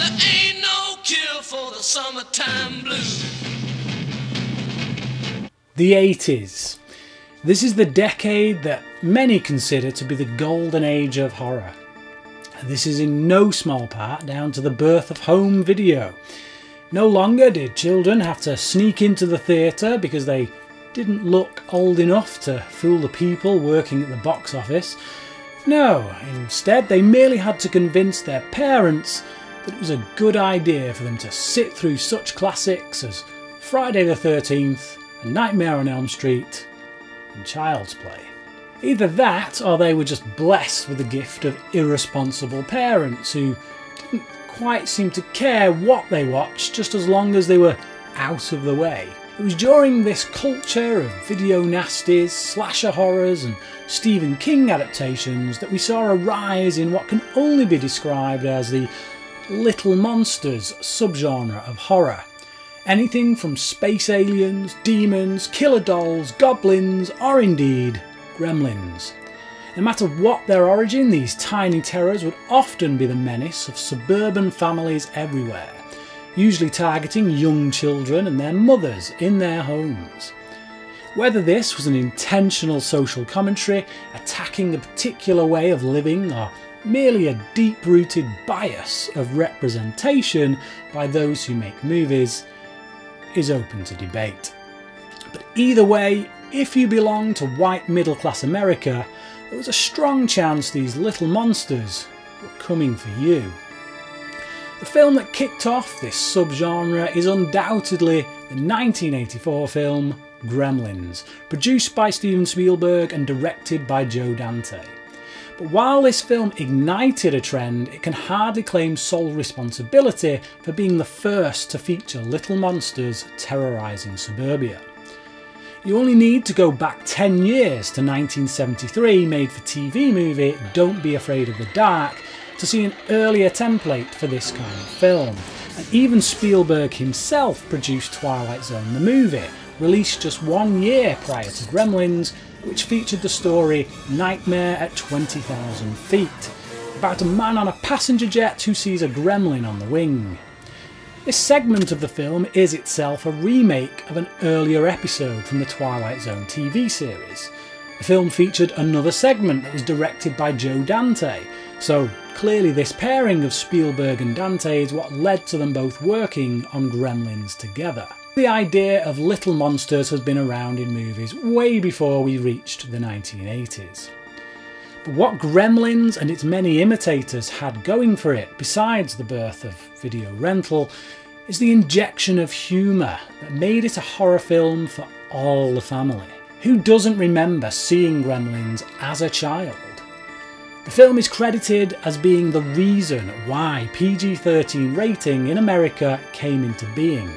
There ain't no cure for the summertime blues. The 80s. This is the decade that many consider to be the golden age of horror. This is in no small part down to the birth of home video. No longer did children have to sneak into the theatre because they didn't look old enough to fool the people working at the box office. No, instead they merely had to convince their parents that it was a good idea for them to sit through such classics as Friday the 13th, A Nightmare on Elm Street and Child's Play. Either that, or they were just blessed with the gift of irresponsible parents who didn't quite seem to care what they watched, just as long as they were out of the way. It was during this culture of video nasties, slasher horrors and Stephen King adaptations that we saw a rise in what can only be described as the little monsters subgenre of horror. Anything from space aliens, demons, killer dolls, goblins, or indeed Gremlins. No matter what their origin, these tiny terrors would often be the menace of suburban families everywhere, usually targeting young children and their mothers in their homes. Whether this was an intentional social commentary, attacking a particular way of living, or merely a deep-rooted bias of representation by those who make movies, is open to debate. But either way, if you belong to white middle-class America, there was a strong chance these little monsters were coming for you. The film that kicked off this subgenre is undoubtedly the 1984 film Gremlins, produced by Steven Spielberg and directed by Joe Dante. But while this film ignited a trend, it can hardly claim sole responsibility for being the first to feature little monsters terrorising suburbia. You only need to go back 10 years to 1973 made-for-TV movie Don't Be Afraid of the Dark to see an earlier template for this kind of film. And even Spielberg himself produced Twilight Zone the movie, released just 1 year prior to Gremlins, which featured the story Nightmare at 20,000 Feet, about a man on a passenger jet who sees a gremlin on the wing. This segment of the film is itself a remake of an earlier episode from the Twilight Zone TV series. The film featured another segment that was directed by Joe Dante, so clearly this pairing of Spielberg and Dante is what led to them both working on Gremlins together. The idea of little monsters has been around in movies way before we reached the 1980s. But what Gremlins and its many imitators had going for it, besides the birth of video rental, is the injection of humour that made it a horror film for all the family. Who doesn't remember seeing Gremlins as a child? The film is credited as being the reason why PG-13 rating in America came into being,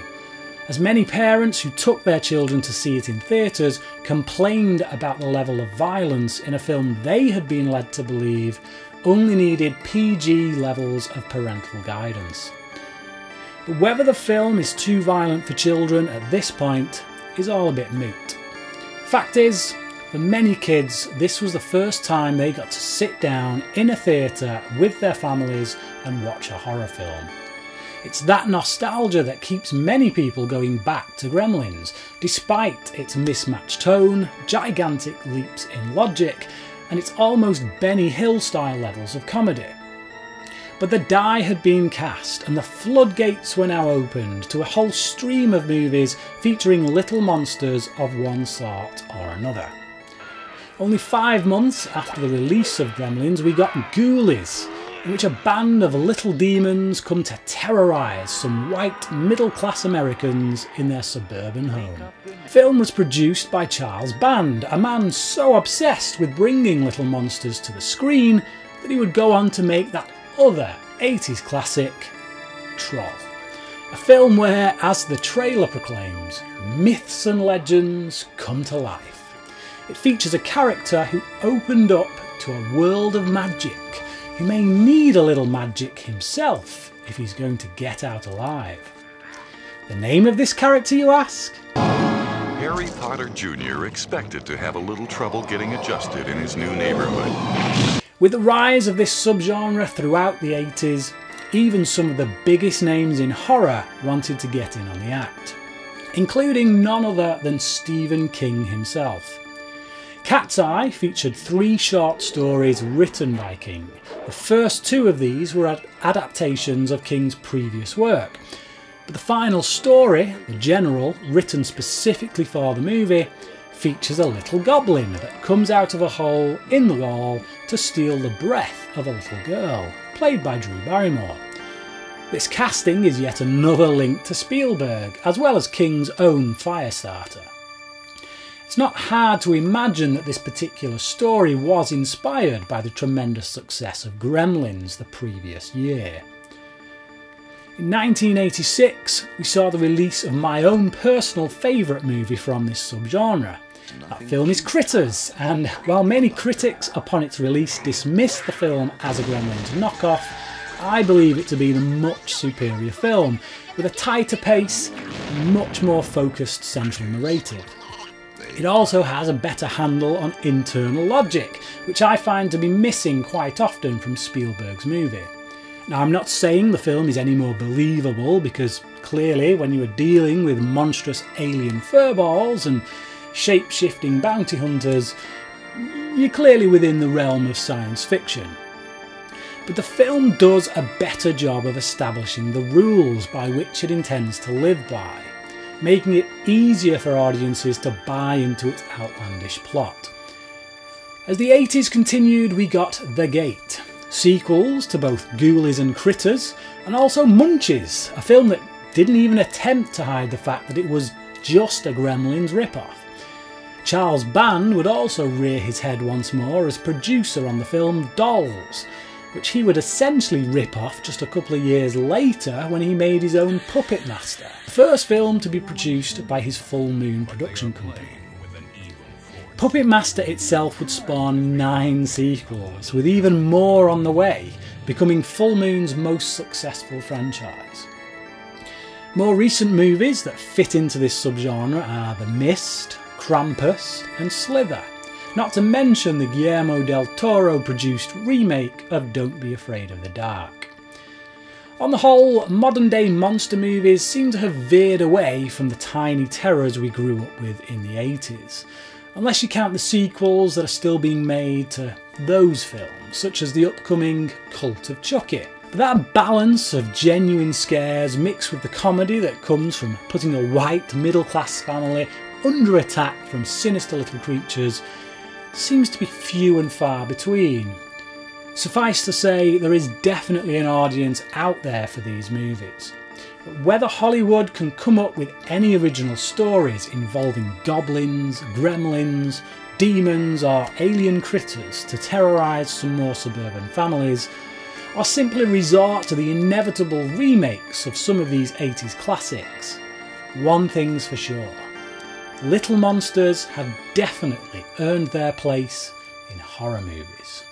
as many parents who took their children to see it in theatres complained about the level of violence in a film they had been led to believe only needed PG levels of parental guidance. But whether the film is too violent for children at this point is all a bit moot. Fact is, for many kids, this was the first time they got to sit down in a theatre with their families and watch a horror film. It's that nostalgia that keeps many people going back to Gremlins, despite its mismatched tone, gigantic leaps in logic, and its almost Benny Hill style levels of comedy. But the die had been cast, and the floodgates were now opened to a whole stream of movies featuring little monsters of one sort or another. Only 5 months after the release of Gremlins, we got Ghoulies, in which a band of little demons come to terrorise some white middle-class Americans in their suburban home. The film was produced by Charles Band, a man so obsessed with bringing little monsters to the screen that he would go on to make that other 80s classic, Troll. A film where, as the trailer proclaims, myths and legends come to life. It features a character who opened up to a world of magic, who may need a little magic himself if he's going to get out alive. The name of this character, you ask? Harry Potter Jr. expected to have a little trouble getting adjusted in his new neighborhood. With the rise of this subgenre throughout the 80s, even some of the biggest names in horror wanted to get in on the act, including none other than Stephen King himself. Cat's Eye featured 3 short stories written by King. The first 2 of these were adaptations of King's previous work, but the final story, The General, written specifically for the movie, features a little goblin that comes out of a hole in the wall to steal the breath of a little girl, played by Drew Barrymore. This casting is yet another link to Spielberg, as well as King's own Firestarter. It's not hard to imagine that this particular story was inspired by the tremendous success of Gremlins the previous year. In 1986, we saw the release of my own personal favourite movie from this subgenre. That film is Critters, and while many critics upon its release dismissed the film as a Gremlins knockoff, I believe it to be the much superior film, with a tighter pace and much more focused central narrative. It also has a better handle on internal logic, which I find to be missing quite often from Spielberg's movie. Now, I'm not saying the film is any more believable, because clearly when you are dealing with monstrous alien furballs and shape-shifting bounty hunters, you're clearly within the realm of science fiction. But the film does a better job of establishing the rules by which it intends to live by, making it easier for audiences to buy into its outlandish plot. As the 80s continued, we got The Gate, sequels to both Ghoulies and Critters, and also Munchies, a film that didn't even attempt to hide the fact that it was just a Gremlins rip-off. Charles Band would also rear his head once more as producer on the film Dolls, which he would essentially rip off just a couple of years later when he made his own Puppetmaster, the first film to be produced by his Full Moon production company. Puppetmaster itself would spawn 9 sequels, with even more on the way, becoming Full Moon's most successful franchise. More recent movies that fit into this subgenre are The Mist, Krampus and Slither, not to mention the Guillermo del Toro produced remake of Don't Be Afraid of the Dark. On the whole, modern day monster movies seem to have veered away from the tiny terrors we grew up with in the 80s, unless you count the sequels that are still being made to those films, such as the upcoming Cult of Chucky. But that balance of genuine scares mixed with the comedy that comes from putting a white middle-class family under attack from sinister little creatures seems to be few and far between. Suffice to say, there is definitely an audience out there for these movies. But whether Hollywood can come up with any original stories involving goblins, gremlins, demons or alien critters to terrorise some more suburban families, or simply resort to the inevitable remakes of some of these 80s classics, one thing's for sure: little monsters have definitely earned their place in horror movies.